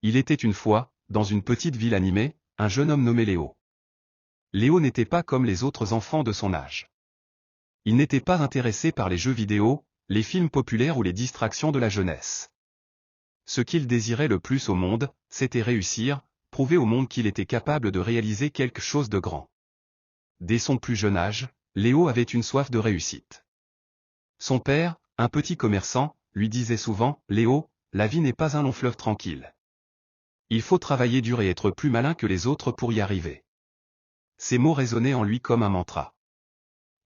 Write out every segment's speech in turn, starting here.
Il était une fois, dans une petite ville animée, un jeune homme nommé Léo. Léo n'était pas comme les autres enfants de son âge. Il n'était pas intéressé par les jeux vidéo, les films populaires ou les distractions de la jeunesse. Ce qu'il désirait le plus au monde, c'était réussir, prouver au monde qu'il était capable de réaliser quelque chose de grand. Dès son plus jeune âge, Léo avait une soif de réussite. Son père, un petit commerçant, lui disait souvent « Léo, la vie n'est pas un long fleuve tranquille. Il faut travailler dur et être plus malin que les autres pour y arriver. » Ces mots résonnaient en lui comme un mantra.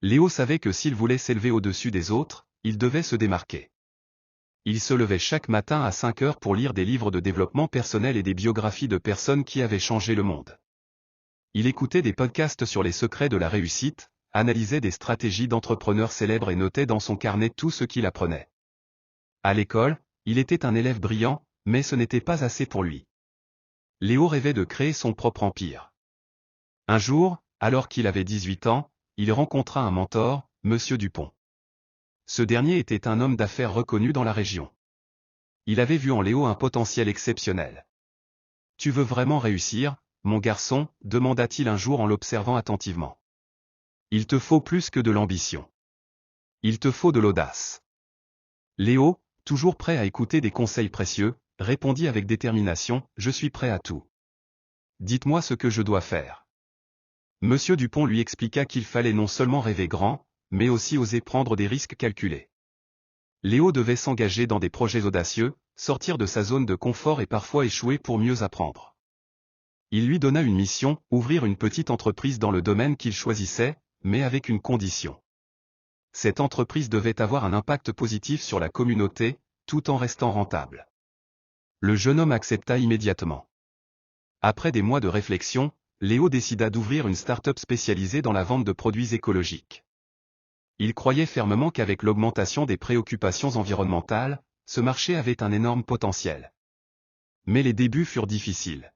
Léo savait que s'il voulait s'élever au-dessus des autres, il devait se démarquer. Il se levait chaque matin à 5 heures pour lire des livres de développement personnel et des biographies de personnes qui avaient changé le monde. Il écoutait des podcasts sur les secrets de la réussite, analysait des stratégies d'entrepreneurs célèbres et notait dans son carnet tout ce qu'il apprenait. À l'école, il était un élève brillant, mais ce n'était pas assez pour lui. Léo rêvait de créer son propre empire. Un jour, alors qu'il avait 18 ans, il rencontra un mentor, Monsieur Dupont. Ce dernier était un homme d'affaires reconnu dans la région. Il avait vu en Léo un potentiel exceptionnel. « Tu veux vraiment réussir, mon garçon ?» demanda-t-il un jour en l'observant attentivement. « Il te faut plus que de l'ambition. Il te faut de l'audace. » Léo, toujours prêt à écouter des conseils précieux, répondit avec détermination « Je suis prêt à tout. Dites-moi ce que je dois faire. » Monsieur Dupont lui expliqua qu'il fallait non seulement rêver grand, mais aussi oser prendre des risques calculés. Léo devait s'engager dans des projets audacieux, sortir de sa zone de confort et parfois échouer pour mieux apprendre. Il lui donna une mission, ouvrir une petite entreprise dans le domaine qu'il choisissait, mais avec une condition. Cette entreprise devait avoir un impact positif sur la communauté, tout en restant rentable. Le jeune homme accepta immédiatement. Après des mois de réflexion, Léo décida d'ouvrir une start-up spécialisée dans la vente de produits écologiques. Il croyait fermement qu'avec l'augmentation des préoccupations environnementales, ce marché avait un énorme potentiel. Mais les débuts furent difficiles.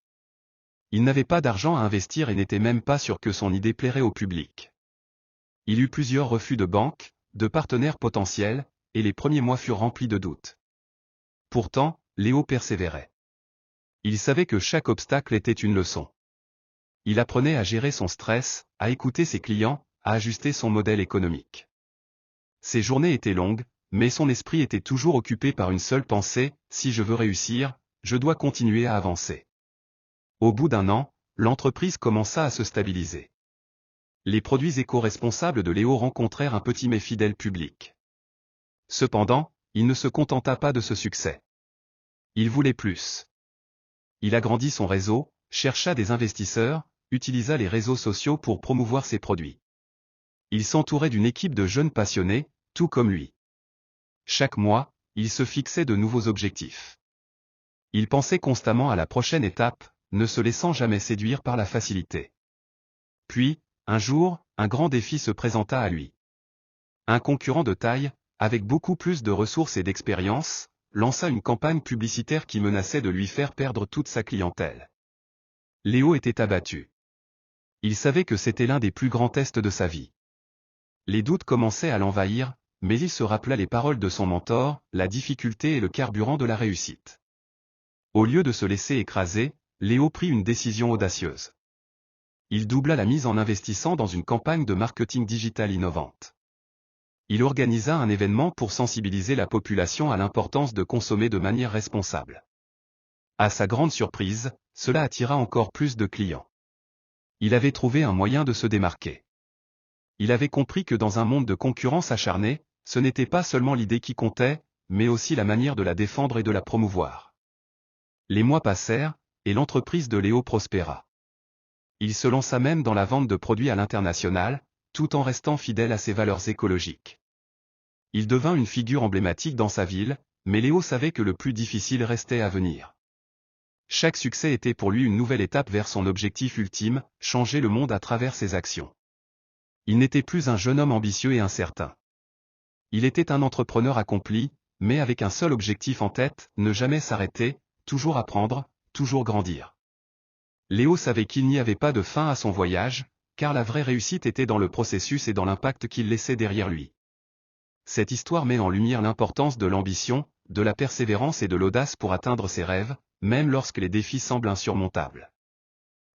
Il n'avait pas d'argent à investir et n'était même pas sûr que son idée plairait au public. Il eut plusieurs refus de banques, de partenaires potentiels, et les premiers mois furent remplis de doutes. Pourtant, Léo persévérait. Il savait que chaque obstacle était une leçon. Il apprenait à gérer son stress, à écouter ses clients, à ajuster son modèle économique. Ses journées étaient longues, mais son esprit était toujours occupé par une seule pensée, si je veux réussir, je dois continuer à avancer. Au bout d'un an, l'entreprise commença à se stabiliser. Les produits éco-responsables de Léo rencontrèrent un petit mais fidèle public. Cependant, il ne se contenta pas de ce succès. Il voulait plus. Il agrandit son réseau, chercha des investisseurs, utilisa les réseaux sociaux pour promouvoir ses produits. Il s'entourait d'une équipe de jeunes passionnés, tout comme lui. Chaque mois, il se fixait de nouveaux objectifs. Il pensait constamment à la prochaine étape, ne se laissant jamais séduire par la facilité. Puis, un jour, un grand défi se présenta à lui. Un concurrent de taille, avec beaucoup plus de ressources et d'expérience, lança une campagne publicitaire qui menaçait de lui faire perdre toute sa clientèle. Léo était abattu. Il savait que c'était l'un des plus grands tests de sa vie. Les doutes commençaient à l'envahir, mais il se rappela les paroles de son mentor, la difficulté est le carburant de la réussite. Au lieu de se laisser écraser, Léo prit une décision audacieuse. Il doubla la mise en investissant dans une campagne de marketing digital innovante. Il organisa un événement pour sensibiliser la population à l'importance de consommer de manière responsable. À sa grande surprise, cela attira encore plus de clients. Il avait trouvé un moyen de se démarquer. Il avait compris que dans un monde de concurrence acharnée, ce n'était pas seulement l'idée qui comptait, mais aussi la manière de la défendre et de la promouvoir. Les mois passèrent, et l'entreprise de Léo prospéra. Il se lança même dans la vente de produits à l'international, tout en restant fidèle à ses valeurs écologiques. Il devint une figure emblématique dans sa ville, mais Léo savait que le plus difficile restait à venir. Chaque succès était pour lui une nouvelle étape vers son objectif ultime, changer le monde à travers ses actions. Il n'était plus un jeune homme ambitieux et incertain. Il était un entrepreneur accompli, mais avec un seul objectif en tête, ne jamais s'arrêter, toujours apprendre, toujours grandir. Léo savait qu'il n'y avait pas de fin à son voyage, car la vraie réussite était dans le processus et dans l'impact qu'il laissait derrière lui. Cette histoire met en lumière l'importance de l'ambition, de la persévérance et de l'audace pour atteindre ses rêves, même lorsque les défis semblent insurmontables.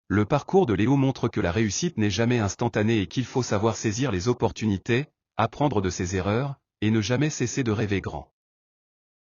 Le parcours de Léo montre que la réussite n'est jamais instantanée et qu'il faut savoir saisir les opportunités, apprendre de ses erreurs, et ne jamais cesser de rêver grand.